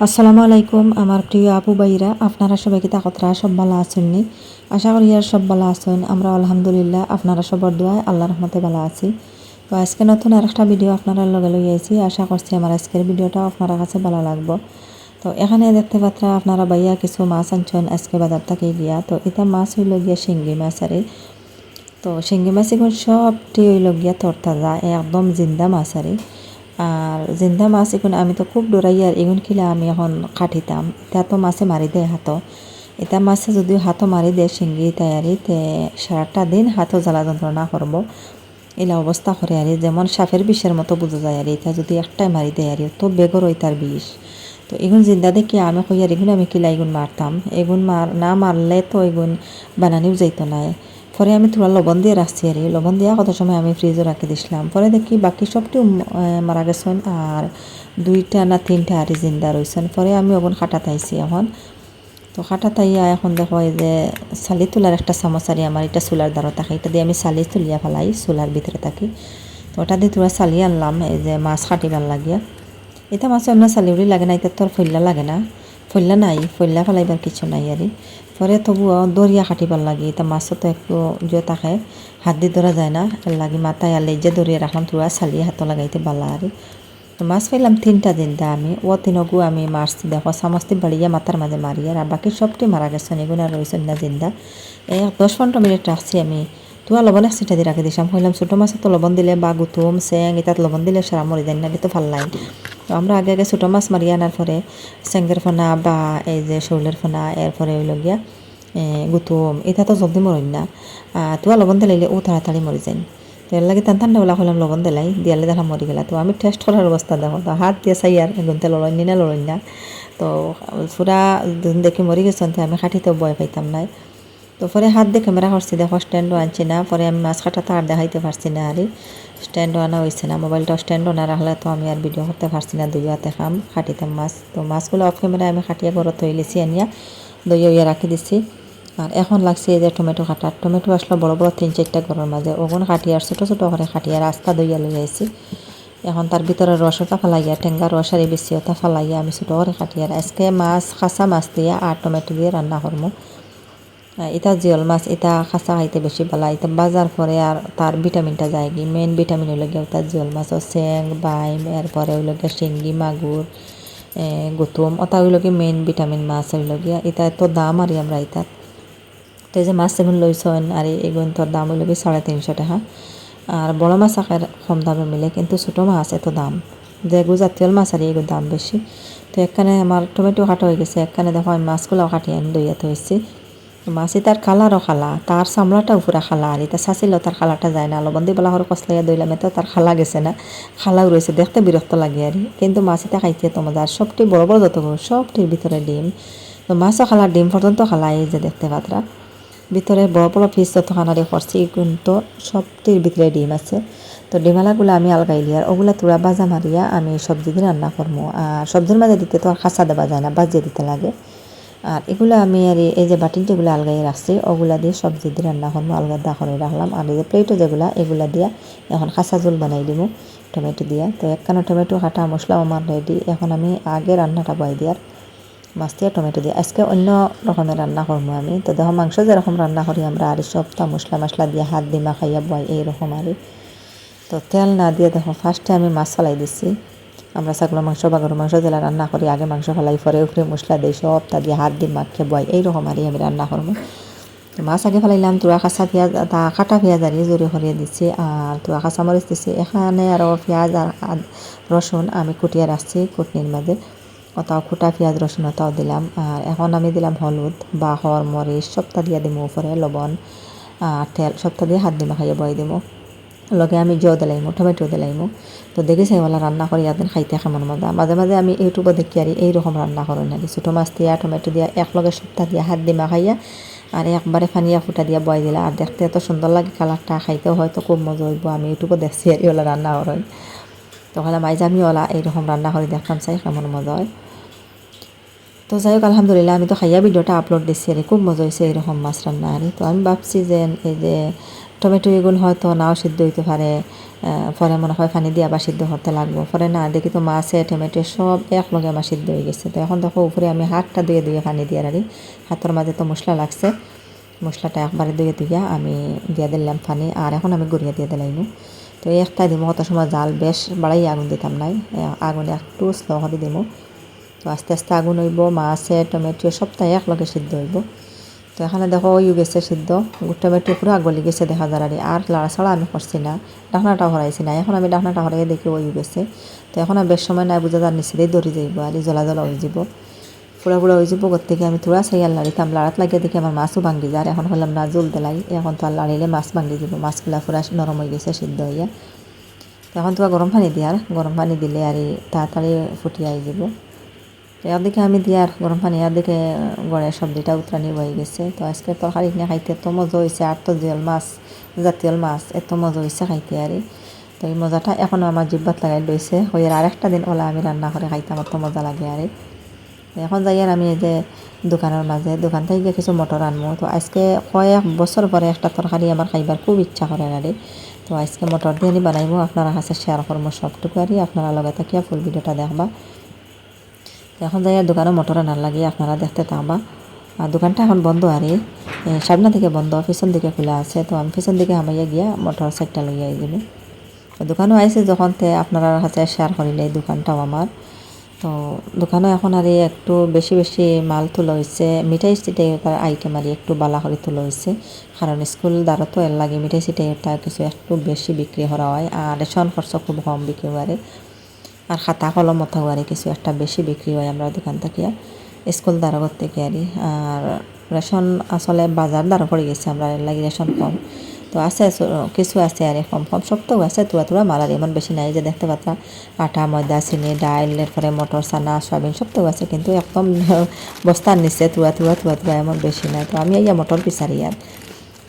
আসসালামু আলাইকুম আমার প্রিয় আপু ভাইরা, আপনারা সবাই কি তাকতরা সব ভালো আছেননি? আশা করি আর সব ভালো আছেন। আমরা আলহামদুলিল্লাহ আপনারা সবার দোয়ায় আল্লাহর রহমতে ভালো আছি। তো আজকে নতুন আরেকটা ভিডিও আপনারা লগে লই আইছি। আশা করছি আমার আজকের ভিডিওটা আপনারা কাছে ভালো লাগবে। তো এখানে দেখতে পাত্রা আপনারা ভাইয়া কিছু মাছ আনছেন আজকে বাজার থেকে গিয়া। তো এটা মাছ হইল গিয়া শিঙ্গি মাছ। আরে তো শিঙ্গি মাছ এখন সবটি হইল গিয়া তরতাজা একদম জিন্দা মাছ। আর জিন্দা মাছ এখন আমি তো খুব ডরাই আর এগুন খিলে আমি এখন কাটিতাম। এটা তো মাছে মারি দেয় হাত, এটা মাছে যদিও হাতও মারি দেয় শিঙ্গি তৈয়ারি তে সারাটা দিন হাতও জ্বালা যন্ত্রণা করব এলা অবস্থা করে আর যেমন সাপের বিষের মতো বোঝা যায় আর এটা যদি একটাই মারি দেয় আর তো বেগর ওই তার বিষ। তো এগুন জিন্দা দেখি আমি কই আর এগুন আমি কিলা এগুন মারতাম, এগুন না মারলে তো এগুন বানানিও যাইতো না। পরে আমি থোড়া লবণ দিয়ে রাখছি আর লবণ দিয়া কত সময় আমি ফ্রিজে রাখি দিছিলাম। পরে দেখি বাকি সবটিও মারা গেছেন আর 2টা না 3টা আর জিন্দা রয়েছেন। পরে আমি ওগুন খাটা তাইছি এখন। তো খাটা তাইয়া এখন দেখো এই যে চালি তোলার একটা চামচ আর আমার এটা চুলার দ্বারা থাকে, এটা দিয়ে আমি চালি তুলিয়া ফেলাই চুলার ভিতরে থাকি। তো ওটা দিয়ে তোরা চালিয়ে আনলাম এই যে মাছ কাটিবার লাগিয়া। এটা মাছ অন্য চালিউরি লাগে না, এটা তোর ফইল্লা লাগে না, ফইল্লা নাই, ফইল্লা ফেলাইবার কিছু নাই আর পরে তবুও দরিয়া কাটিবার লাগে। এটা মাছও তো একটু যে থাকে হাত দিয়ে ধরা যায় না, এর লাগে মাথায় আলে যে দরিয়া রাখলাম তোরা চালিয়ে হাত লাগাইতে পারলা আর তো মাছ পাইলাম 3টা জিন্দা। আমি ও 3গু আমি মারছি দেখো চামচটি বাড়িয়া মাথার মাঝে মারি আর বাকি সবটি মারা গেছে এগুলো আর রয়েছেন না জিন্দা। 10-15 মিনিট রাখছি আমি। তোয়া লবণ এক সিটা দিয়ে রাখি দিছিলাম, হইলাম ছোটো মাছে তো লবণ দিলে বা গুতুম চেং এটাত লবণ দিলে সারা মরি যায় না, তো ভাল লাগে। তো আমরা আগে আগে ছোটো মাছ মারি আনার পরে চেঙ্গের ফোনা বা এই যে শৌলের ফোনা এরপরে হইল গিয়া গুতুম এটা তো জলদি মরিন না। তোয়া লবণ দিলাইলে ও তাড়াতাড়ি মরি যায়। তো এর লাগে ঠান্ডা বেলা হইলাম লবণ দিলাই দিয়ালে দেখা মরি গেলা। তো আমি টেস্ট করার অবস্থা দেখো, তো হাত দিয়ে চাই আর গুনতে লড়াই না লড়াই না। তো পুরা দেখি মরি গেছেন, তো আমি খাটিতেও ভয় পাইতাম নাই। তো পরে হাত দিয়ে ক্যামেরা করছি দেখো, স্ট্যান্ডও আনছি না। পরে আমি মাছ কাটাটা আর দেখাইতে পারছি না আর স্ট্যান্ডও আনা হয়েছে না, মোবাইলটাও স্ট্যান্ডও না রাখলে তো আমি আর ভিডিও করতে পারছি না। 2 হাতে খাম খাটিতাম মাছ। তো মাছগুলো অফ ক্যামেরায় আমি খাটিয়ে ঘরত হয়ে লিছি আনিয়া দইয়া রাখি দিছি। আর এখন লাগছে এই যে টমেটো কাটার, টমেটো আসলে বড় বড় 3-4টা ঘরের মাঝে ওগুন কাটিয়ে আর ছোটো ছোটো করে কাটিয়ে রাস্তা দইয়া লই আইছি। এখন তার ভিতরে রসটা ফালাইয়া টেঙ্গা রস আর বেশি ওটা ফালাইয়া আমি ছোটো করে কাটিয়ে আজকে মাছ কাঁচা মাছ দিয়ে আর টমেটো দিয়ে রান্না করবো। এটা জিওল মাছ, এটা খাসা খাইতে বেশি ভালো। এটা বাজার পরে আর তার ভিটামিনটা যায় কি, মেন ভিটামিন হইল গিয়ে ওটা জিওল মাছ ও চেং বাইম এরপরে হইল গিয়ে শিঙ্গি মাগুর গুতুম ওটা হইল গিয়ে মেন ভিটামিন মাছ হইল গিয়া। এটা এত দাম আর আমরা এটা তো এই যে মাছ এগুন লইছেন আর এগুন তোর দাম হইল গিয়ে 350 টাকা। আর বড় মাছ আকার কম দামে মিলে, কিন্তু ছোটো মাছ এত দাম যে জাতীয় মাছ আর এগুলোর দাম বেশি। তো একখানে আমার টমেটো কাটা হয়ে গেছে, একখানে দেখো আমি মাছগুলো কাটিয়ে আনি দইয়াতে হয়েছি। মাছে তার খালারও খালা, তার চামড়াটাও পুরা খালা আর এটা চাচিলেও তার খালাটা যায় না। লবণ দিয়ে বলা হর কসলাইয়া দইলাম, এতেও তার খালা গেছে না, খালাও রয়েছে, দেখতে বিরক্ত লাগে আর কিন্তু মাছ এটা খাইতে তো মজা। আর সবটি বড় বড় যত সবটির ভিতরে ডিম। তো মাছও খালা ডিম পর্যন্ত খালা, এই যে দেখতে পাত্রা ভিতরে বড় বড় পিস যত খানারে করছি কিন্তু সবটির ভিতরে ডিম আছে। তো ডিমালাগুলো আমি আলগাইলি আর ওগুলা তুরা বাজা মারিয়া আমি সবজি দিয়ে রান্না করবো। আর সবজির মাঝে দিতে তো আর খাসা দেওয়া যায় না, বাজিয়ে দিতে লাগে। আর এগুলো আমি আর এই যে বাটিন যেগুলো আলগাই রাখছি ওগুলা দিয়ে সবজি দিয়ে রান্না করবো, আলগা করে রাখলাম। আর এই যে প্লেটও যেগুলা এগুলা দিয়া এখন খাসা ঝোল বানাই দিব টমেটো দিয়া। তো একখানা টমেটো কাটা মশলা আমার রেডি। এখন আমি আগে রান্নাটা বয় দিয়ার মাছ দিয়ে টমেটো দিয়ে আজকে অন্য রকমের রান্না করবো আমি। তো দেখো মাংস যেরকম রান্না করি আমরা আর সবটা মশলা দিয়ে হাত দিয়ে মাখাইয়া বয় এইরকম আর তো তেল না দিয়ে দেখো ফার্স্টে আমি মাছ ফেলাই দিচ্ছি। আমরা ছাগলের মাংস বা গরুর মাংস যেটা রান্না করি আগে মাংস ফেলাই পরে উপরে মশলা দিই সবটা দিয়ে হাত দিয়ে মাখিয়ে বয় এইরকম আরই আমি রান্না করবো। তো মাছ আগে ফেলাইলাম, তুরা কাঁচা পেঁয়াজ কাটা পেঁয়াজ আর জোরে করিয়ে দিচ্ছি আর তুরা কাঁচা মরিচ দিচ্ছি। এখানে আরও পেঁয়াজ আর রসুন আমি কুটিয়ে রাখছি কুটনির মাঝে, ওটাও কুটা পেঁয়াজ রসুন ওটাও দিলাম। আর এখন আমি দিলাম হলুদ বাহর মরিচ সবটা দিয়ে দিব, উপরে লবণ আর তেল সবটা দিয়ে হাত দিয়ে মাখাইয়ে বয় দিব। লগে আমি জো দিলাইমো টমেটো দিলাইমো। তো দেখি সেইওয়ালা রান্না করি একদিন খাইতে কেমন মজা। মাঝে মাঝে আমি ইউটিউবে দেখি আর এইরকম রান্না করি নাকি ছোটো মাছ দিয়া টমেটো দিয়া একলগে সপ্তাহ দিয়া হাত দিয়ে মাখাইয়া আর একবারে ফানিয়া ফুটা দিয়া বয় দিলা। আর দেখতে এত সুন্দর লাগে কালারটা, খাইতেও হয়তো খুব মজা হইব। আমি ইউটিউবে দেখছি আর ওলা রান্না করেন, তো হলে মাইজ আমি ওলা এইরকম রান্না করে দেখলাম চাই কেমন মজা হয়। তো যাই হোক আলহামদুলিল্লাহ আমি তো খাইয়া ভিডিওটা আপলোড দিচ্ছি আর খুব মজা হয়েছে এইরকম মাছ রান্না আর। তো আমি ভাবছি যে এই যে টমেটো এগুলো হয়তো নাও সিদ্ধ হইতে পারে, পরে মনে হয় পানি দিয়ে আবার সিদ্ধ করতে লাগবো। পরে না দেখি তো মাছে টমেটো সব একলগে আমার সিদ্ধ হয়ে গেছে। তো এখন দেখো উপরে আমি হাতটা ধুয়ে পানি দিয়ে রাখি, হাতের মাঝে তো মশলা লাগছে, মশলাটা একবারে ধুয়ে আমি দিয়ে দিলাম পানি, আর এখন আমি গড়িয়ে দিয়ে দিলাইনু। তো এই একটা দিব, কত সময় জাল বেশ বাড়াই আগুন দিতাম নাই, আগুন একটু স্লো করে দিব। তো আস্তে আস্তে আগুন হইব, মাছে টমেটো সবটাই একলগে সিদ্ধ হইব। তো এখানে দেখো ওই গেছে সিদ্ধ, টমেটো পুরো গলি গেছে দেখা যায় আর লাড়াছাড়া আমি করছি না, ডাকনাটা হরাইছি না। এখন আমি ডাকনাটা হরাইয়ে দেখি ওই গেছে। তো এখন আর বেশ সময় নাই, বুঝা যার নিচেই দৌড়ি যাইব আর জ্বলা হয়ে যাব, পুরা হয়ে যাব। থেকে আমি থোড়া সাইয়ার লাড়িতাম, লাড়াত লাগিয়ে দেখি আমার মাছও ভাঙ্গি যায়। আর এখন হলাম না জল দিলাই, এখন তো আর লাড়িলে মাছ ভাঙ্গি যাব, মাছগুলা পুরা নরম হয়ে গেছে সিদ্ধ হইয়া। এখন তো গরম পানি দিয়ার, গরম পানি দিলে আর তাড়াতাড়ি ফুটিয়ে যাব। এদিকে আমি দিয়ার গরম পানি, এদিকে গড়ে সবজিটা উতরানি হয়ে গেছে। তো আজকে তরকারি কিনে খাইতে এত মজা হয়েছে, আর তো জিয়াল মাছ, জাতীয় মাছ, এত মজা হয়েছে খাইতে আর। তো এই মজাটা এখনও আমার জিব্বাত লাগাই রয়েছে, হয়ে আর একটা দিন ওলা আমি রান্না করে খাইতে আমার তো মজা লাগে আর। এখন যাই আর আমি এই যে দোকানের মাঝে, দোকান থেকে কিছু মটর আনবো। তো আজকে কয়েক বছর পরে একটা তরকারি আমার খাইবার খুব ইচ্ছা করে আর। তো আজকে মটর দিয়ে আমি বানাইবো, আপনারা কাছে শেয়ার করবো সবটুকু আর আপনারা লগে থাকিয়া ফুল ভিডিওটা দেখবা। এখন যাই দোকানে মটর আনার লাগে, আপনারা দেখতে থাকবা। আর দোকানটা এখন বন্ধ আর সামনে থেকে বন্ধ, পিছন দিকে খোলা আছে। তো আমি পিছন দিকে আমাইয়া গিয়া মটর সাইডটা লইয়া যাব। তো দোকানও আইসে যখন তে আপনারা কাছে শেয়ার করিলে এই দোকানটাও আমার। তো দোকানে এখন আর একটু বেশি বেশি মাল তোলা হয়েছে, মিঠাই সিটাই তার আইটেম আর একটু বালা করে তোলা হয়েছে, কারণ স্কুল দ্বারা তো এর লাগে মিঠাই সিটাই এটা কিছু একটু বেশি বিক্রি করা হয়, আর রেশন খরচ খুব কম বিক্রি হয়। আর খাতা কলম মতো আর কিছু একটা বেশি বিক্রি হয় আমরা দোকান থেকে, স্কুল দ্বারা করতে গিয়ে। আর রেশন আসলে বাজার দ্বারা পড়ে গেছে, আমরা লাগি রেশন কম। তো আছে কিছু আছে আর কম কম সবটাও আছে, তুয়া মাল আর এমন বেশি নাই যে দেখতে পাতা। আটা, ময়দা, চিনি, ডাইল, এরপরে মটর, চানা, সয়াবিন সবটাও আছে, কিন্তু একদম বস্তার নিচে তুয়া এমন বেশি নাই। তো আমি এই মটর পিছারি আর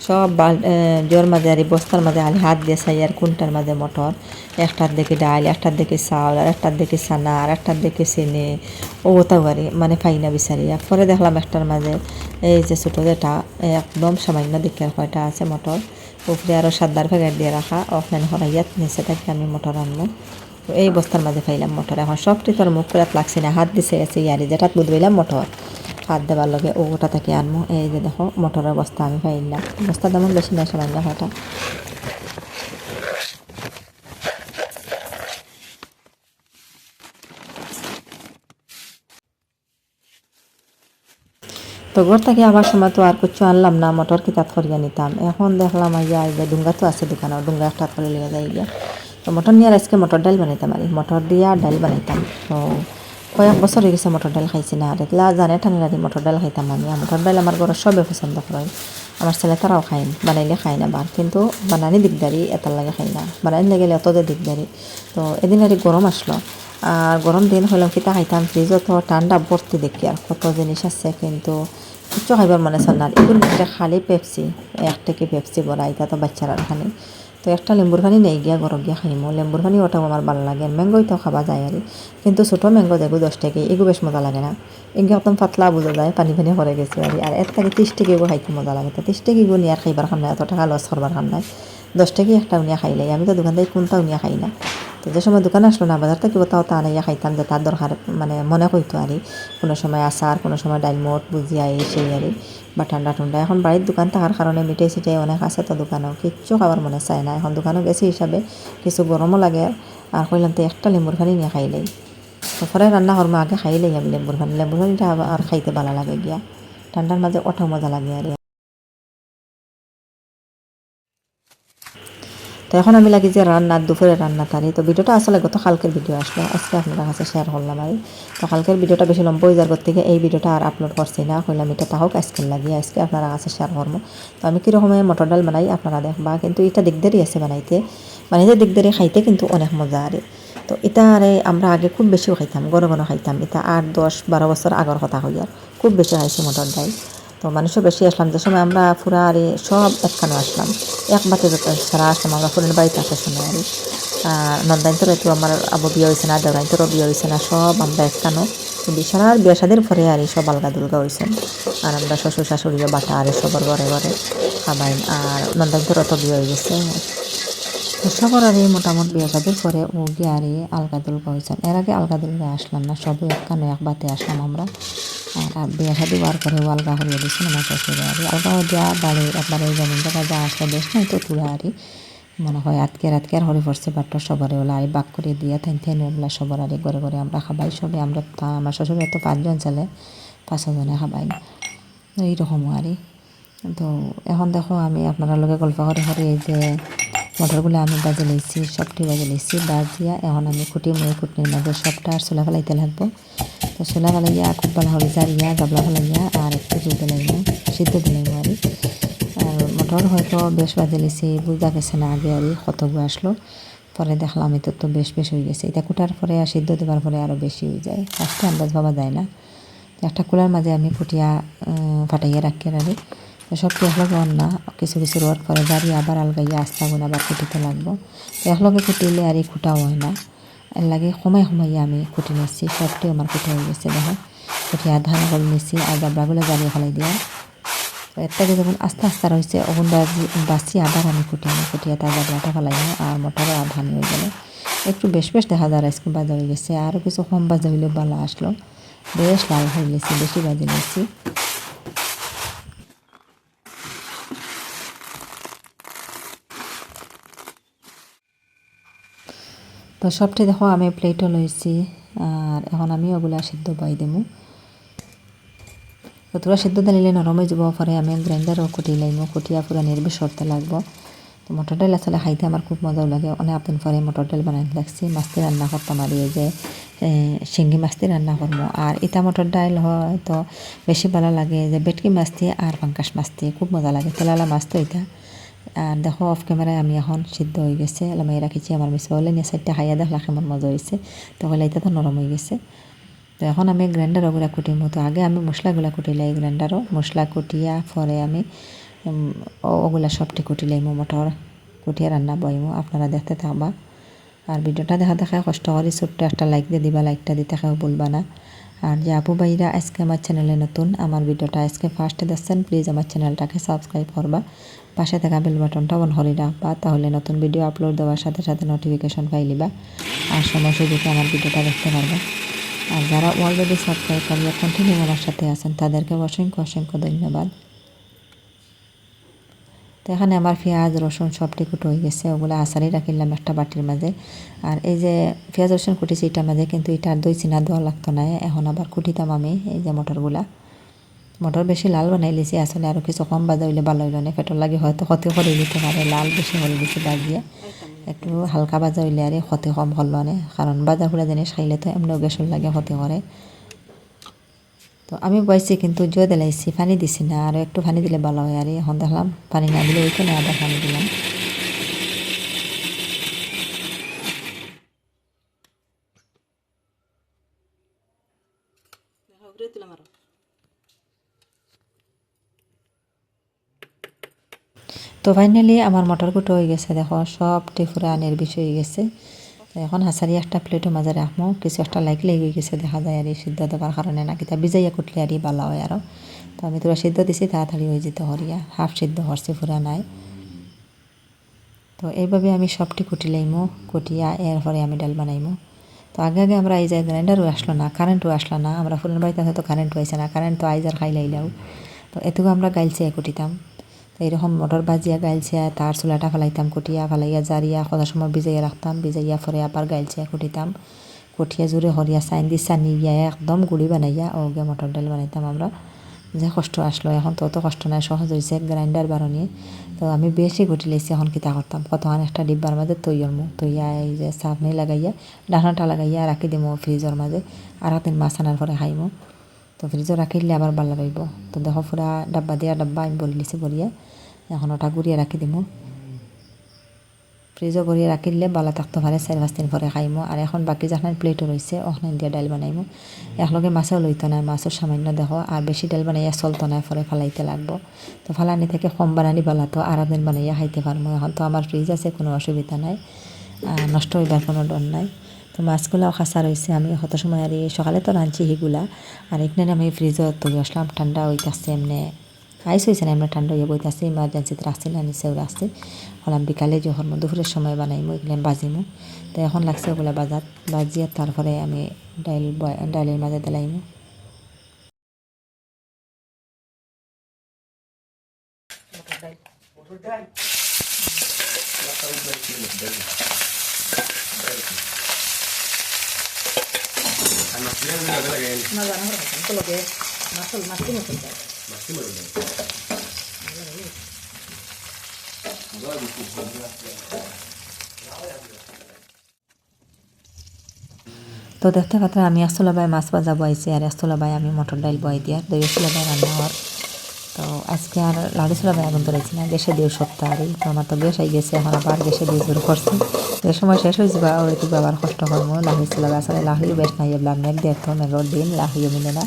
সব জোর মাঝে আর বস্তার মাঝে আলি হাত দিয়ে চাই আর কোনটার মাঝে মটর, একটার দিকে ডাল, একটার দিকে চাউল, আর একটার দিকে চানা, আর একটার দিকে চিনি, ওটাও আর মানে ফাইনা বিচারি। পরে দেখলাম একটার মাঝে এই যে ছোটো যেটা একদম সামান্য দিকে কয়টা আছে মটর, উপরে আরও সাদার প্যাকেট দিয়ে রাখা, অফলাইন হরাইয়াত নিচে থাকি আমি মটর আনবো। তো এই বস্তার মাঝে পাইলাম মটর, এখন সবটি তোর মুখ করে লাগছে না, হাত দিছে গেছে ইয়ারি যেটা বুঝবাইলাম মটর, হাত দেবার লগে ওটা থেকে আনবো। এই যে দেখো মটরের বস্তা আমি পাইলাম, বস্তা তেমন বেশি না, সামান্য হয়টা। তো ঘর থেকে আবার সময় তো আর কিছু আনলাম না, মটর কিতাত করিয়া নিতাম। এখন দেখলাম আইয়া এই যে ডুঙ্গা তো আছে দোকানে, ডুঙ্গা একটা করে লিয়ে যাই গিয়া। তো মটর নিয়ে আজকে মটর ডাল বানাইতাম আর মটর দিয়া ডাল বানাইতাম। তো কয়েক বছর হয়ে গেছে মটর ডাল খাইছি না, আর এগুলা জানে ঠান্ডা মটর ডাল খাইতাম আমি। আর মটর ডাল আমার ঘরের সবে পছন্দ করে, আমার ছেলে তারাও খায়, বানাইলে খায় না বার, কিন্তু বানানি দিকদারি, এটার লাগে খাই না, বানানি লাগলে অত যে দিকদারি। তো এদিন আর গরম আসলো, আর গরম দিন হইলাম কিতা খাইতাম, ফ্রিজও তো ঠান্ডা ভর্তি দেখি আর কত জিনিস আছে, কিন্তু কিচ্ছু খাইবার মনে চল না। এগুলো খালি পেপসি, একটা কি পেপসি বড়া, এটা তো বাচ্চারা খানি। তো একটা লেম্বুর পানি নেই গিয়া গরম গিয়া খাইমো, লেম্বুর পানি ওটাও আমার ভালো লাগে। ম্যাঙ্গোই তো খাওয়া যায় আর, কিন্তু ছোটো ম্যাঙ্গো যেগু 10 টাকা এগু বেশ মজা লাগে না, এগুলো একদম পাতলা বোঝা যায়, পানি করে গেছে আর এর থেকে 30 টাকা এগু খাইতে মজা লাগে। তো 30 টাকা এগু নিয়ে আর খাইবার খান নাই, এত টাকা লস করবার খান নাই, 10 টাকা একটা উনিয়া খাইলাই। আমি তো দোকান থেকে কোনটাও উনিয়া খাই না। তো যে সময় দোকানে আসলো না, বাজার থেকে কোথাও তা আনাইয়া খাইতাম, যে তার দরকার মানে মনে করতো আর, কোনো সময় আচার, কোনো সময় ডালমোট, বুঝিয়া এই সেই আর, বা ঠান্ডা ঠান্ডা। এখন বাড়ির দোকান থাকার কারণে মিঠাই সিটাই অনেক আছে, তো দোকানেও কিচ্ছু খাবার মনে চায় না। এখন দোকানেও গেছি হিসাবে কিছু গরমও লাগে, আর কইলাম তো একটা লেম্বুর পানি নিয়ে খাইলেই। তো পরে রান্না করবো, আগে খাইলেই আমি লেম্বুর পানিটা আর খাইতে ভালো লাগে গিয়া, ঠান্ডার মাঝে ওঠাও মজা লাগে আর। তো এখন আমি লাগি যে রান্নার দুপুরে রান্না তারি। তো ভিডিওটা আসলে গত কালকের ভিডিও আসলো, আজকে আপনার কাছে শেয়ার করলাম আর। তো কালকের ভিডিওটা বেশি লম্বা হয়ে যাওয়ার থেকে এই ভিডিওটা আর আপলোড করছি না, কইলাম এটা তাহলে আজকে লাগিয়ে আজকে আপনারা কাছে শেয়ার করবো। তো আমি কীরকমের মটর ডাল বানাই আপনারা দেখবা, কিন্তু এটা দিকদারি আছে বানাইতে, দিকদারি খাইতে কিন্তু অনেক মজা আর। তো এটা আরে আমরা আগে খুব বেশিও খাইতাম, ঘন খাইতাম, এটা 8-10-12 বছর আগর কথা হই আর, খুব বেশি খাইছি মটর ডাল। তো মানুষও বেশি আসলাম, যে সময় আমরা পুরা আর সব একখানে আসলাম, এক বাতে যত সারা আসলাম আমরা ফুলের বাড়িতে আসার সময় আর। আর নন্দাইন্তরে তো আমার আবু বিয়ে হয়েছে না, দেওরাইন্তরও বিয়ে হয়েছে না, সব আমরা একখানো বিশালার বিয়ে শাদির পরে আর সব আলগা দুলগা হয়েছেন। আর আমরা শ্বশুর শাশুড়িও বাটা আর সবার ঘরে ঘরে খাবাইন। আর নন্দাইন্তরও তো বিয়ে হয়ে গেছে সবার আর মোটামুটি বিয়ে শাদির পরে ও গিয়ে আর আলগা দুলগা হয়েছেন। এর আগে আলগা দুলগা আসলাম না, সবই একখানো এক বাতে আসলাম আমরা। আর বিয়ে শাদি হওয়ার পরে ও আলগা হরিয়ে দিয়েছেন আমার শ্বশুরে আর আলগা যা বাড়ি একবারে জমিন জায়গা যা আসলে বেশ নাই তো তুলা আরই মনে হয় আজকের হরি পড়ছে বাট্টা সবারে ওলা আর বাক করে দিয়া থাইন ওগুলা সবার আর ঘরে ঘরে আমরা খাবাই সবে আমরা আমার শ্বশুরের তো 5 জন ছেলে 5 জনে খাবাই এইরকম আর। তো এখন দেখো আমি আপনারা লগে গল্প করে করে এই যে মটরগুলো আমি বাজে লইছি, সবটি বাজে লইছি, বাজিয়া এখন আমি কুটনির মাঝে সবটা আর চুলা ফেলাইতে লাগবো। তো চুলা ফেলাইয়া খুব ভালো হলে জারিয়া গাবলা ফেলাইয়া আর একটু দুধ দিলাইমো, সিদ্ধ দিলাইমো আর মটর হয়তো বেশ বাজে লিছি, বুঝা গেছে না আগে আর কতগুলো আসলো, পরে দেখলাম এত তো বেশ হয়ে গেছে। এটা কুটার পরে আর সিদ্ধ দেওয়ার পরে আরও বেশি হয়ে যায়, ফার্স্টে আন্দাজ পাওয়া যায় না। একটা কুলার মাঝে আমি কুটিয়া ফাটাইয়া রাখি আর তো সবটি একলগে না কিছু কিছু রোয়ার পরে দাঁড়িয়ে আবার আলগাইয়া আস্তা গুণ আবার কুটিতে লাগবো। তো একলগে কুটিলে আর এই কুটাও হয় না, এর লাগে কমাইয়া আমি কুটি নিচ্ছি, সবটি আমার কুটি হয়ে গেছে। দেখো কুটিয়া ধান করে নিচ্ছি আর গাবলাগুলো জ্বালিয়ে ফেলাই দিয়া একটা যখন আস্তে আস্তে রয়েছে ওগুন বাঁচি আবার আমি কুটিয়া তার গাবলাটা ফেলাইমো আর মোটরও ধান হয়ে গেলে একটু বেশ দেখা যায় আজকে বাজা হয়ে গেছে। আরও কিছু কম বাজা হইলেও বালা আসলো, বেশ লাল হয়ে গেছে, বেশি বাজে নিয়েছি। তো সবটি দেখো আমি প্লেটও লইছি আর এখন আমি ওগুলা সিদ্ধ বাই দেবো। তো তোরা সিদ্ধ দিলে নরম হয়ে যাব, পরে আমি গ্রাইন্ডারও কুটি লাইমো, কুটিয়া পুরা নির্বিষ করতে লাগবো। তো মটর ডাল আসলে খাইতে আমার খুব মজাও লাগে, অনেক দিন পরে মটর ডাল বানাইতে লাগছি। মাছটি রান্না করতাম আর এই যে শিঙ্গি মাছটি রান্না করবো। আর ইটা মটর ডাল হয়তো বেশি ভালো লাগে যে বেটকি মাছটি আর পাঙ্কাশ মাছটি খুব মজা লাগে, তেলালা মাছ তো এটা। আর দেখো অফ ক্যামেরায় আমি এখন সিদ্ধ হয়ে গেছে লামাই রাখিছি, আমার মিস বলে নিয়ে সাইডটা খাইয়া দেখলা কেমন মজা হয়েছে। তো হলে এটা তো নরম হয়ে গেছে। তো এখন আমি গ্রাইন্ডারও গুলা কুটির মতো আগে আমি মশলাগুলা কুটিলাই গ্রাইন্ডারও মশলা কুটিয়া পরে আমি ওগুলা সবটি কুটিলাইমো, মটর কুটিয়া রান্না বইমো, আপনারা দেখতে থাকবা। আর ভিডিওটা দেখা কষ্ট করে ছোট্ট একটা লাইক দিয়ে দিবা, লাইকটা দিতে খাও বলবা না। আর যে আপু ভাইরা আজকে আমার চ্যানেলে নতুন, আমার ভিডিওটা আজকে ফার্স্টে দেখছেন, প্লিজ আমার চ্যানেলটাকে সাবস্ক্রাইব করবা, পাশে থাকা বেল বাটনটা অন করে রাখবা, তাহলে নতুন ভিডিও আপলোড দেওয়ার সাথে সাথে নোটিফিকেশন পাইলিবা আর সময় সুযোগে আমার ভিডিওটা দেখতে পারবা। আর যারা অলরেডি সাবস্ক্রাইব করিয়া কন্টিনিউ আমার সাথে আছেন তাদেরকে অসংখ্য ধন্যবাদ। তো এখানে আমার পেঁয়াজ রসুন সবটি কুটো হয়ে গেছে, ওগুলো আসারি রাখিলাম একটা বাটির মাঝে। আর এই যে পেঁয়াজ রসুন কুটিছি এটার মাঝে, কিন্তু এটা আর দই চিনা দেওয়া লাগতো না। এখন আবার কুটিতাম আমি এই যে মটর বেশি লাল বানাই লিছি, আসলে আরও কিছু কম বাজা হইলে ভালো হইল না, পেটর লাগে হয়তো ক্ষতি করে দিতে পারে, লাল বেশি করে দিচ্ছি বাজিয়ে। একটু হালকা বাজা হইলে আর ক্ষতি কম হলো না, কারণ বাজা ফুলা জিনিস খাইলে তো এমনিও গ্যাসের লাগে ক্ষতি করে। তো আমি বইছি কিন্তু জয় দিলাইছি, পানি দিছি না, আরও একটু পানি দিলে ভালো হয়। আর এখন দেখলাম পানি না দিলে ওইখানে আবার পানি দিলাম। তো ফাইনালি আমার মটর কুটো হয়ে গেছে, দেখো সবটি পুরা নির্বিষ হয়ে গেছে। তো এখন হাসারি একটা প্লেটের মাঝে রাখবো, কিছু একটা লাইক লেগে গেছে দেখা যায় আর সিদ্ধ দেওয়ার কারণে না কিতা ভিজাইয়া কুটলে আর ভালো হয় আরও। তো আমি তোরা সিদ্ধ দিছি তাড়াতাড়ি হয়ে যেতে হরিয়া, হাফ সিদ্ধ হরছি পুরা নাই। তো এইভাবে আমি সবটি কুটি লাইমো, কুটিয়া এরপরে আমি ডাল বানাইমো। তো আগে আমরা এই যে গ্রাইন্ডারও আসলো না, কারেন্টও আসলো না, আমরা ফুলের বাড়িতে তো কারেন্টও আইসে না, কারেন্ট তো আইজার খাই লাইলাও। তো এটুকু আমরা গাইলছে কুটিতাম। তো এইরকম মটর ভাজিয়া গাইলছে তার চুলাটা ফেলাইতাম, কুটিয়া ফেলাইয়া জারিয়া কত সময় ভিজাইয়া রাখতাম, ভিজাইয়া পরে আবার গাইলছে কুটিতাম, কুটিয়া জুড়ে হরিয়া চাইন দি চানি গিয়া একদম গুড়ি বানাইয়া ওগে মটর ডাল বানাইতাম আমরা। যে কষ্ট আসলো এখন তো অত কষ্ট নাই, সহজ হয়েছে গ্রাইন্ডার বারণিয়ে। তো আমি বেশি গুটি লেছি, এখন কিতা করতাম কতক্ষণ একটা ডিব্বার মাঝে তৈয়া এই যে চাপনি লাগাইয়া ডানাটা লাগাইয়া রাখি দিমো ফ্রিজের মাঝে, আর একদিন মাছ আনার পরে খাইমো। তো ফ্রিজে রাখিলে আবার ভালো রইব। তো দেখো পুরা ডাব্বা আমি বলি লিছি বলিয়া এখন ওটা গুড়িয়ে রাখি দিমো, ফ্রিজও করিয়ে রাখিলে বালা থাকতে পারে, 4-5 দিন পরে খাইমো। আর এখন বাকি যখন প্লেটও রয়েছে ওখানে দিয়ে ডাল বানাইমো, একলগে মাছও লইতো না, মাছও সামান্য দেখো, আর বেশি ডাল বানাইয়া চলতো না, পরে ফালাইতে লাগবো। তো ফালানি থেকে কম বানানি বালা তো আর দিন বানাইয়া খাইতে পারবো। এখন তো আমার ফ্রিজ আছে, কোনো অসুবিধা নাই। নষ্ট হইবার কোনো ডর নাই। তো মাছগুলাও খাসা রয়েছে। আমি কত সময় আর সকালে তো রাঁধছি সেগুলা, আর এখানে আমি ফ্রিজত তুলে আসলাম, ঠান্ডা হইতাছে এমনি আইস হয়েছে না, এমনি ঠান্ডা হইয়া বইতাছে। ইমার্জেন্সিতে রাখছি না, নিচেও রাখছি। হলাম বিকালে যখন দুপুরের সময় বানাইমু এগুলো বাজিমু। তো এখন লাগছে ওগুলা বাজিয়ে তারপরে আমি ডাইলের মাঝে দিলাইমু। তো দেখতে পাত্র আমি আসলা ভাই মাছ ভাজা বয়েছি, আর আসলা ভাই আমি মটর ডাইল বয়ে দিয়ে দই আসলা ভাই রান্না হওয়ার। তো আজকে আর লাড়ু ছোলা ভাই আগুন ধরেছি না, গ্যাসে দিয়ে সপ্তাহ আর তো আমার তো গ্যাস আই গেছে, এখন আবার গ্যাসে দিয়ে শুরু করছি। যে সময় শেষ হয়েছে বা ওই তো আবার কষ্ট করবো। লাহি ছোলা আসলে লাহিও বেশ নাই এবলা মেঘ দিয়ে তো মেঘর দিন লাহিও মিলে না।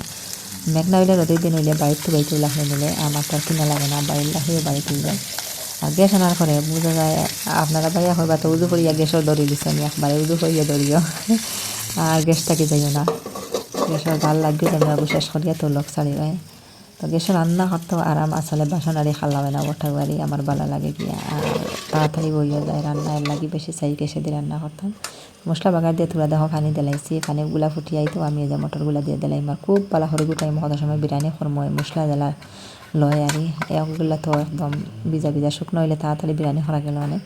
মেঘ না হইলে রোদের দিন হইলে বাড়ির তো বাড়িতে লাহি মিলে, আমার তো কিনা লাগে না, বাড়ির লাহিও বাড়িতে যায়। আর গ্যাস আনার পরে বোঝা যায় আপনারা ভাইয়া হইবা তো উদু করিয়া গ্যাসও দড়ি দিচ্ছেন, একবারে উদু করিয়া দড়িও আর গ্যাসটাকে যাইও না, গ্যাসের জাল লাগিও যেন শেষ করিয়া তো লোক ছাড়ি হয়। তো গ্যাসে রান্না করতেও আরাম, আসলে বাসন আরে খালা হয় না, ওঠা বাড়ি আমার ভালো লাগে গিয়া, আর তাড়াতাড়ি বইয়া যায় রান্না, এর লাগি বেশি চাই গ্যাসে দিয়ে রান্না করতাম। মশলা বাগার দিয়ে তুলা দেখো পানি দিলাইছি, পানিগুলা ফুটিয়াই তো আমি যে মটরগুলা দিয়ে দিলাম, আর খুব পালা করে গুটাই কত সময় বিরিয়ানি করময় মশলা দিলা লয় আর এগুলা তো একদম ভিজা ভিজা শুকনো হইলে তাড়াতাড়ি বিরিয়ানি করা গেল অনেক।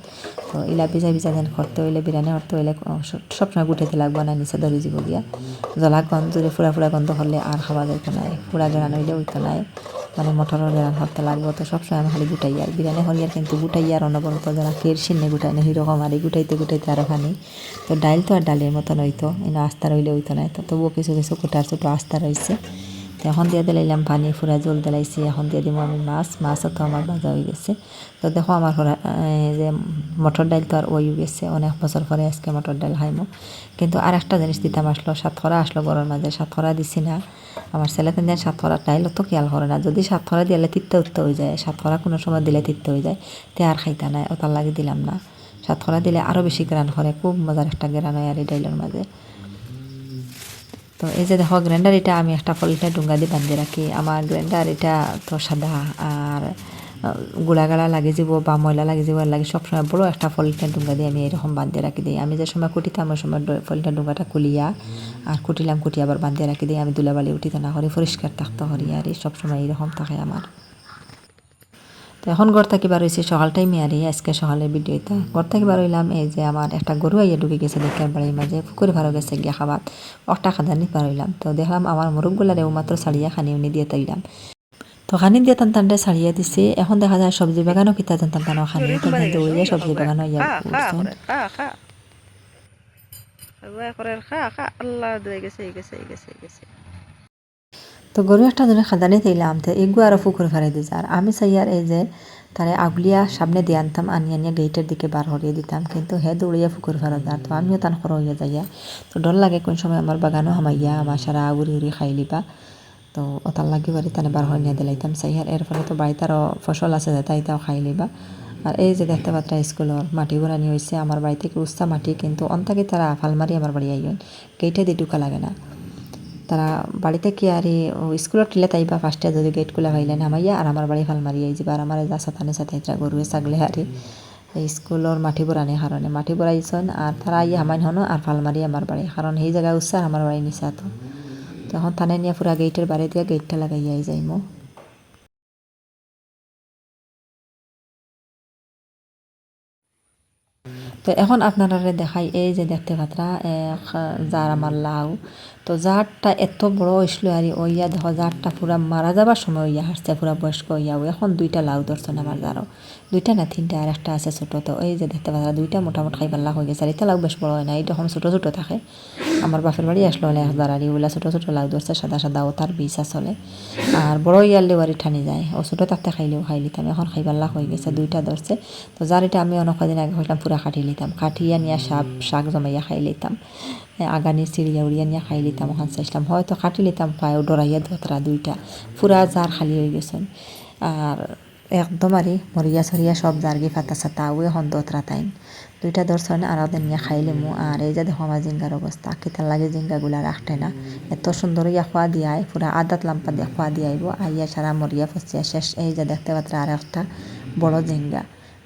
তো ইলা ভিজা ভিজা যেন করতে হইলে বিরিয়ানি করতে হইলে সবসময় গুটাইতে লাগবো না, নিচে ধরে যাব গিয়া। জ্বলা গন্ধ যদি ফুরা ফুরা গন্ধ করলে আর খাওয়া যাইতো নাই, ফুরা গেরান হইলে হইতো নাই, মানে মটরের গেরান করতে লাগবো। তো সবসময় আমি খালি গুটাই আর বিরিয়ানি হরিয়ার কিন্তু গুটাই আর অনবরত যারা কেরসিনে গুটাই না হিরকম আর গুটাইতে গুটাইতে আরও খানি। তো ডাইল তো আর ডালের মতন হইতো, এনে আস্তা রইলে হইতো নাই, তো তবুও কিছু কিছু কোটার ছোটো আস্তা রয়েছে। তো এখন দিয়ে দিলাইলাম পানি, ফুরা জল দিলাইছি, এখন দিয়ে দিব আমি মাছও তো আমার ভাজা হয়ে গেছে। তো দেখো আমার যে মটর ডাইল তো আর ওই গেছে, অনেক বছর পরে আজকে মটর ডাল খাইমো। কিন্তু আর একটা জিনিস দিতাম আসলো, সাতখরা আসলো গরমের মাঝে, সাতখরা দিছি না। আমার ছেলে তিন দিন সাতখরা ডাইল তো খেয়াল করে না, যদি সাতখরা দিলে তিত্তে উঠতে হয়ে যায়, সাতখরা কোনো সময় দিলে তিত্তে হয়ে যায়, তে আর খাইতা নাই, ওটার লাগে দিলাম না। সাতখরা দিলে আরও বেশি গ্রান করে, খুব মজার একটা গ্রান হয় আর এই ডাইলের মাঝে। তো এই যে দেখো গ্রাইন্ডার, এটা আমি একটা ফলিটা ডুঙ্গা দিয়ে বাঁধিয়ে রাখি। আমার গ্রাইন্ডার এটা তো সাদা, আর গুড়া গাড়া লাগে যাব বা ময়লা লাগে যাব, লাগে সবসময় বড়ো একটা ফলিটা ডুঙ্গা দিয়ে আমি এরকম বাঁধিয়ে রাখি দিই। আমি যে সময় কুটিতাম ওই সময় ফলিটা ডুঙ্গাটা কুলিয়া আর কুটিলাম, কুটি আবার বাঁধিয়ে রাখি দিই। আমি দুলাবালি উঠিতে না করি, পরিষ্কার থাকতে করি আর সবসময় এইরকম থাকে আমার। তো এখন ঘর থেকে বার হয়েছি সকাল টাইমে আর আজকে সকালের ভিডিওটা ঘর থেকে বার হইলাম। এই যে আমার একটা গরু আইয়া ঢুকে গেছে দেখে বাড়ির মাঝে, পুকুরে ভালো গেছে গিয়া খাবার, একটা খাদানি বার হইলাম। তো দেখলাম আমার মোরগগুলারেও মাত্র ছাড়িয়া খানি উনি দিয়ে তাইলাম। তো খানি দিয়ে টানটানটা ছাড়িয়ে দিছি। এখন দেখা যায় সবজি বাগানও কিতা টানটানো খানি দৌড়িয়ে সবজি বাগানও ইয়া করছেন। তো গরু একটা জনে খাদানি দিলাম, তো এগু আরও পুকুরে ফারাই দিয়েছে। আর আমি চাই আর এই যে তারে আগুলিয়া সামনে দিয়ে আনতাম, আনিয়ে আনিয়ে গেটের দিকে বার হরিয়ে দিতাম, কিন্তু হে দৌড়িয়া পুকুরে ফারা যায়। তো আমিও তান খর হইয়া যাইয়া, তো ডর লাগে কোন সময় আমার বাগানও হামাইয়া আমার সারা উড়ি উড়ি খাই লিবা। তো ওতার লাগি বাড়ি তানে বার হইয়া দিলাইতাম চাই আর, এর ফলে তো বাড়িতে আরও ফসল আছে তাই তাও খাই লিবা। আর এই যে দেখতে পাত্রা স্কুলের মাটি ভরানি হয়েছে আমার বাড়ি থেকে উস্তা মাটি, কিন্তু অন্তাকে তারা ফালমারি আমার বাড়ি আইন, গেটে দিয়ে ঢুকা লাগে না। তারা বাড়িতে কি আর স্কুলত টিলে তাইবা ফার্স্টে যদি গেট খুলে পাইলেন আমাইয়া আর আমার বাড়ি ফাল মারি আই যাবার, আমার যা সাতানে সাথে গরুয়ে ছাগলে হারি এই স্কুলের মাটি বরানি কারণে মাটি বরাইছেন, আর তারা আইয়া হামাইন হনো আর ফাল মারি আমার বাড়ি, কারণ সেই জায়গায় উৎসাহ আমার বাড়ি নিচা। তো তখন থানে নিয়ে পুরা গেটের বাড়ি দিয়ে গেটটা লাগাইয়াই যাইমো। তো এখন আপনারা দেখাই, এই যে দেখতে পাত্রা জার আমার লাউ, তো জারটা এত বড় হয়েছিল আর ওইয়া দেখো জারটা পুরা মারা যাবার সময় ইয়া হাসছে, পুরা বয়স্ক ইয়া এখন দুইটা লাউ ধরছেন আমার জারও, দুইটা না তিনটা, আর একটা আছে ছোটো। তো এই যে দেখতে পাত্রা দুইটা মোটামুটি খাইবার লাভ হয়ে গেছে, আর এটা লাউ বেশ বড় হয় না, এইরকম ছোটো ছোটো থাকে। আমার বাপের বাড়ি আসলো হলে দাঁড়ারি ওগুলা ছোটো ছোটো লাউ ধরছে সাদা সাদা, ও তার বীজ আসলে, আর বড় ইয়ারলেও বাড়ি ঠানি যায়, ও ছোটো থাকতে খাইলেও খাই লিতাম, এখন খাইবার লাভ হয়ে গেছে দুইটা ধরছে। তো যার এটা আমি অনেক কদিন আগে হইলাম পুরা কাটি লিতাম, কাটিয়া নিয়ে শাক জমাইয়া খাই লিতাম, আগানি চিড়িয়া উড়িয়া নিয়ে খাই লিতাম। ওখান চাইছিলাম হয়তো কাটি লিতাম পায়ে ডরাইয়া ধতরা দুইটা পুরা জার খালি হয়ে গেছেন। আর একদম আরে মরিয়া সরিয়া সব জার্গি ফাতা সাতা ওই এখন দোতরা তাইন দুইটা ধরছেন আর ওদের নিয়ে খাইলেমু। আর এই যে দেখো আমার জিঙ্গার অবস্থা কিতার লাগে জিঙ্গাগুলা রাখতে না এত সুন্দর ইয়া খোয়া দিয়ায় পুরা আদাত লাম্পা দিয়ে খোয়া দিয়াইব আইয়া সারা মরিয়া ফসিয়া শেষ। এই যে দেখতে পাত্রা আর একটা বড় জিঙ্গা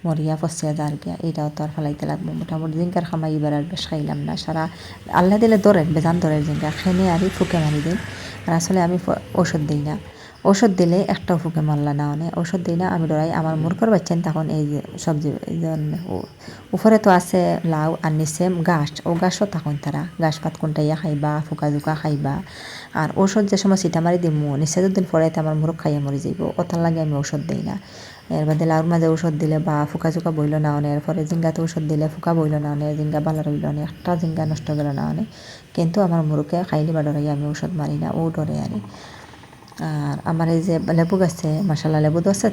মরিয়া ফসিয়া যার গিয়া এইটাও তো আর ফেলাইতে লাগবো। মোটামুটি জিঙ্গার খামাই এবার আর বেশ খাইলাম না সারা আল্লাহ দিলে দরেন বেজান দরের জিঙ্গা খেনে আরই ফুকে মারি দিন। আর আসলে আমি ওষুধ দিই না, ওষুধ দিলে একটাও ফুকে মারলা না অনেক ওষুধ দিই না আমি ডরাই। আমার মূর্খর বাচ্চেন তখন এই যে সবজি উপরে তো আছে লাউ আর নিচে গাছ ও গাছও তখন তারা গাছ পাত কোনটাইয়া খাইবা ফুকা জুকা খাইবা। আর ঔষধ যে সময় সিটা মারি দিমু নিচে দুদিন পরে আমার মুরগ খাইয়া মরি যাইব ওটার লাগে আমি ঔষধ দিই না। এর বাদে লাউর মাঝে ঔষধ দিলে বা ফুকা চুকা বইল না অনেক এরপরে জিঙ্গাতে ঔষধ দিলে ফুকা বইল না অনেক জিঙ্গা ভালো রইল অনেক একটা জিঙ্গা নষ্ট গেল না অনেক। কিন্তু আমার মুরুকে খাইলে বা ডরাই আমি ঔষধ মারি না ও ডরে আরে। আর আমার এই যে লেবু গাছে মাসাল্লাহ লেবু ধরছে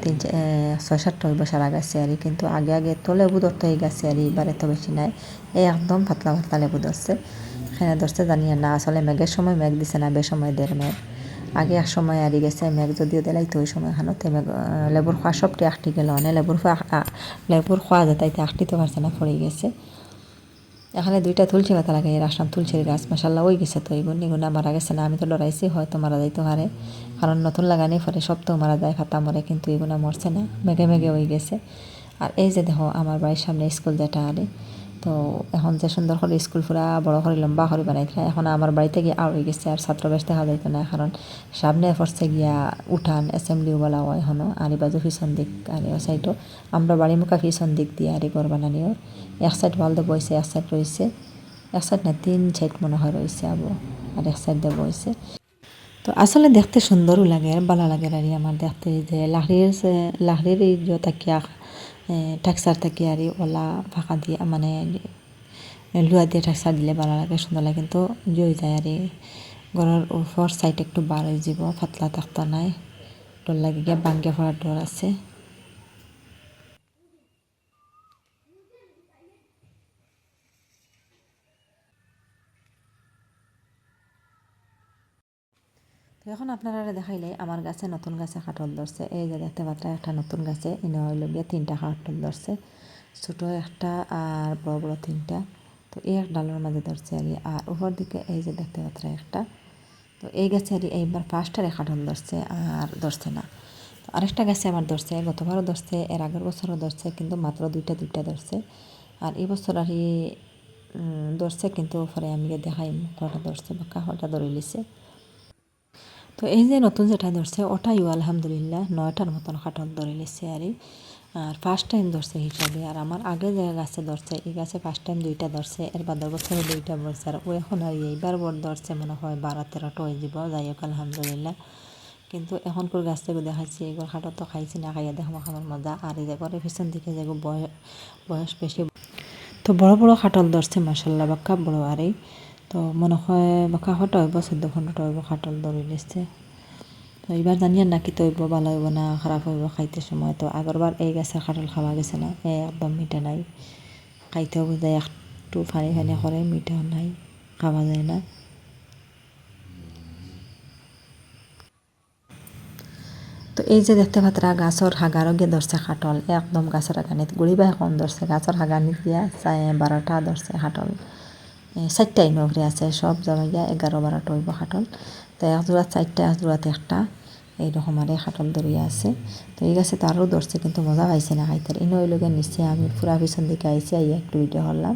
6-7টা ওই বছর আগাছে আর কিন্তু আগে আগে তো লেবু ধরতে এই গাছে আর এবারে তো বেশি নাই। এই একদম পাতলা পাতলা লেবু ধরছে এখানে ধরছে জানি না আসলে মেঘের সময় মেঘ দিছে না বেসময় দেড় মেঘ আগে এক সময় আরি গেছে মেঘ যদিও দিলাই তো ওই সময় খানোতে মেঘ লেবুর খোয়া সবটি আঁকটি গেল অনেক লেবুর খোয়া যেতাইতে আঁকটি তো পারছে না পড়ে গেছে। এখানে দুইটা তুলসী পাতা লাগাই রাখলাম তুলসীর গাছ মাসাল্লাহ ওই গেছে তো এইগুলো নিগুনা মারা গেছে না আমি তো ডরাইছি হয়তো মারা যাইতে পারে কারণ নতুন লাগানি পরে সব তো মারা যায় ফাতা মরে কিন্তু এগুলো মরছে না মেঘে মেঘে হয়ে গেছে। আর এই যে দেখো আমার বাড়ির সামনে স্কুল যেটা আরে তো এখন যে সুন্দর করে স্কুল পুরা বড় করে লম্বা করে বানাইছিল এখন আমার বাড়িতে গিয়ে আর হয়ে গেছে আর ছাত্র বেশ দেখা যাইতো না কারণ সামনে পড়ছে গিয়া উঠান অ্যাসেম্বলিও বলা হয় এখনও আর বাজু পিছন দিক আর ও সাইডও আমরা বাড়ি মুখা পিছন দিক দিয়ে আর ঘর বানানিও এক সাইড ওয়াল দিয়ে বইছে এক সাইড রয়েছে এক সাইড না 3 সাইড মনে হয় রয়েছে আবু আর এক সাইড দিয়ে বইছে। তো আসলে দেখতে সুন্দরও লাগে আর ভালো লাগে আর আমার দেখতে যে লাহরির এই যে তাকিয়া টেক্সার তাকিয়া আর ওলা ফাঁকা দিয়ে মানে লুয়া দিয়ে টেক্সার দিলে ভালো লাগে সুন্দর লাগে কিন্তু জই যায় আর ঘরের উপর সাইড একটু বার হয়ে যাব পাতলা থাকতা নাই ডর লাগে গিয়া ভাঙ্গে পড়ার ডর আছে। তো এখন আপনারা দেখাইলে আমার গাছে নতুন গাছে কাটল ধরছে এই যে দেখতে পাত্রা একটা নতুন গাছে এনে হইল গিয়ে 3টা কাটল ধরছে ছোটো একটা আর বড় বড় 3টা। তো এই এক ডালের মাঝে ধরছে আর উপর দিকে এই যে দেখতে পাত্রা একটা। তো এই গাছে এইবার ফার্স্টারে কাটল ধরছে আর ধরছে না। তো আরেকটা গাছে আমার ধরছে গতবারও ধরছে এর আগের বছরও ধরছে কিন্তু মাত্র দুইটা ধরছে। আর এই বছর ধরছে কিন্তু পরে আমি দেখাই কটা ধরছে বা কাহটা ধরে লিছে। তো এই যে নতুন যেটা ধরছে ওটাইও আলহামদুলিল্লাহ 9টার মতন কাটল ধরে লিছে আর ফার্স্ট টাইম ধরছে হিসাবে। আর আমার আগে যে গাছে ধরছে এই গাছে ফার্স্ট টাইম 2টা ধরছে এর বাদের বছরে 2টা ধরছে আর ও এখন আর এইবার বড় ধরছে মনে হয় 12-13টা হয়ে যাব যাই হোক আলহামদুলিল্লাহ। কিন্তু এখনকার গাছ থেকে দেখাচ্ছি এগুলো খাটো তো খাইছি না খাইয়া দেখো খাবার মজা আর এই যে ঘরের পিছন দিকে যে বয়স বেশি তো বড় বড় খাটল ধরছে মাসাল্লাহ বাক্কা বড় তো মনে হয় বাক্কা হটা হইব 14-15টা হইব খাটল ধরে নিচ্ছে। তো এবার জানিয়ে নাকি তো হইব ভালো হইব না খারাপ হইব খাইতে সময়। তো আগরবার এই গাছের খাটল খাওয়া গেছে না একদম মিঠা নাই খাইতেও বোঝায় একটু ফানি ফানি করে মিঠাও নাই খাওয়া যায় না। তো এই যে দেখতে পাত্রা গাছর হাগারও গিয়ে ধরছে খাটল একদম গাছের হাগানিত গুড়ি বা এখন ধরছে গাছের হাগানিত গিয়া 12টা ধরছে খাটল 4টাই নগরে আছে সব জমাইয়া 11-12টা হইব খাটল। তো এক জোড়া 4টা এক জোড়াতে একটা এইরকম আর খাটল ধরিয়া আছে। তো এই গাছে তো আরও ধরছে কিন্তু মজা পাইছে না খাইতে ইনো ওই লোকের নিচে আমি পুরা পিছন দিকে আইসি আইয়া একটু ভিডিও করলাম।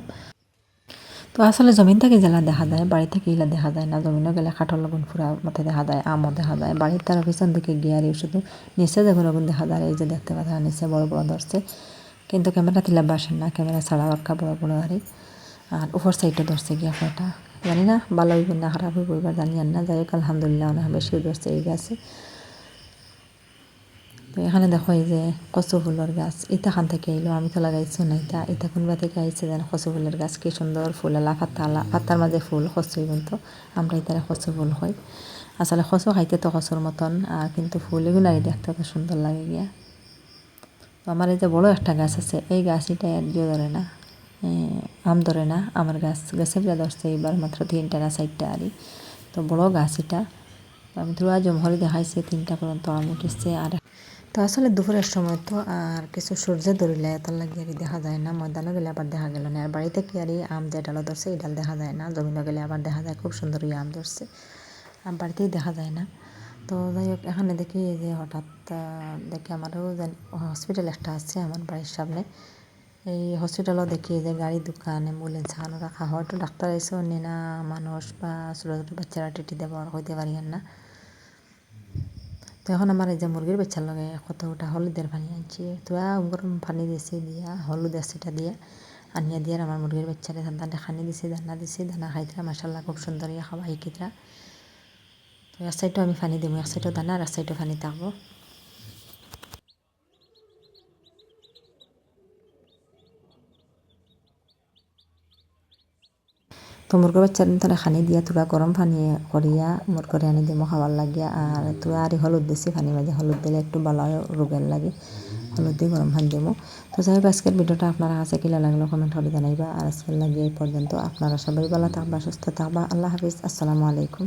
তো আসলে জমিন থেকে জেলা দেখা যায় বাড়ি থেকে ইলা দেখা যায় না জমিনও গেলে খাটল লগুন ফুরা মতে দেখা যায় আমও দেখা যায় বাড়ির তার পিছন দিকে গিয়ে আর শুধু নিচে যখন লগুন দেখা যায় এই যে দেখতে পাচ্ছেন নিচে বড় বড় ধরছে কিন্তু ক্যামেরা তিলা বাসেন না ক্যামেরা ছাড়া বাক্কা বড় বড় আর উপর সাইডে ধরছে গিয়া কয়টা জানি না ভালো হইব না খারাপ হইব এবার জানি আর না যাই হোক আলহামদুলিল্লাহ অনেক বেশিও ধরছে এই গাছে। তো এখানে দেখো এই যে কচু ফুলের গাছ খান থেকে এলো আমি তো লাগাইছি না এটা কোনবা থেকে আইছে যেন কচু ফুলের গাছ কি সুন্দর ফুল এলা পাতার মাঝে ফুল কচুই কিন্তু আমরা এটারে কচু ফুল হয় আসলে কচু খাইতে তো কচুর মতন আর কিন্তু ফুল এগুলো দেখতে তো সুন্দর লাগে গিয়া। তো আমার এই যে বড় একটা গাছ আছে এই গাছ এটা একদিও ধরে না আম ধরে না আমার গাছে ধরছে এবার মাত্র 3টা না 4টা তো বড় গাছ এটা। তো আমি ধোয়া জমহরি দেখাইছি 3টা পর্যন্ত আম উঠেছে। আর তো আসলে দুপুরের সময় তো আর কিছু সূর্য ধরিলে এত লাগে আর দেখা যায় না, ময়দানও গেলে আবার দেখা গেল না। আর বাড়িতে কি আর আম যে ডালও ধরছে এই ডাল দেখা যায় না, জমিনও গেলে আবার দেখা যায় খুব সুন্দর আম ধরছে, আম বাড়িতেই দেখা যায় না। তো যাই হোক এখানে দেখি যে হঠাৎ দেখি আমারও হসপিটাল একটা আছে আমার বাড়ির সামনে, এই হসপিটালও দেখি যে গাড়ি দোকান অ্যাম্বুলেন্স এখানে রাখা হয়। তো ডাক্তার এসে অন্য না মানুষ বা ছোটো ছোটো বাচ্চারা টিটি দেওয়ার হইতে পারি না। তো এখন আমার এই যে মুরগির বাচ্চার লগে কতটা হলুদের পানি আনছি, তো গরম পানি দিয়েছি দিয়া হলুদ সেটা দিয়ে আনিয়া দিয়ে আমার মুরগির বাচ্চারে ধানটা খানি দিছি, দানা খাইতরা মাসাল্লাহ খুব সুন্দর খাওয়া শিখিতরা। তো এক সাইডও আমি পানি দিব, এক সাইডও দানা আর এক সাইডও পানি থাকবো। তো মুরগির বাচ্চার তারা খানি দিয়া তোরা গরম পানি করিয়া মুরগরে আনি দিমো খাবার লাগিয়া। আর তোরা আর হলুদ দিছি পানি মাঝে, হলুদ দিলে একটু ভালো রোগের লাগে, হলুদ দিয়ে গরম পানি দিমো। তো যাই হোক আজকের ভিডিওটা আপনারা কাছে কিলা লাগলো কমেন্ট করে জানাইবা। আর আজকের লাগে এই পর্যন্ত, আপনারা সবাই ভালো থাকবা, সুস্থ থাকবা। আল্লাহ হাফিজ, আসসালামু আলাইকুম।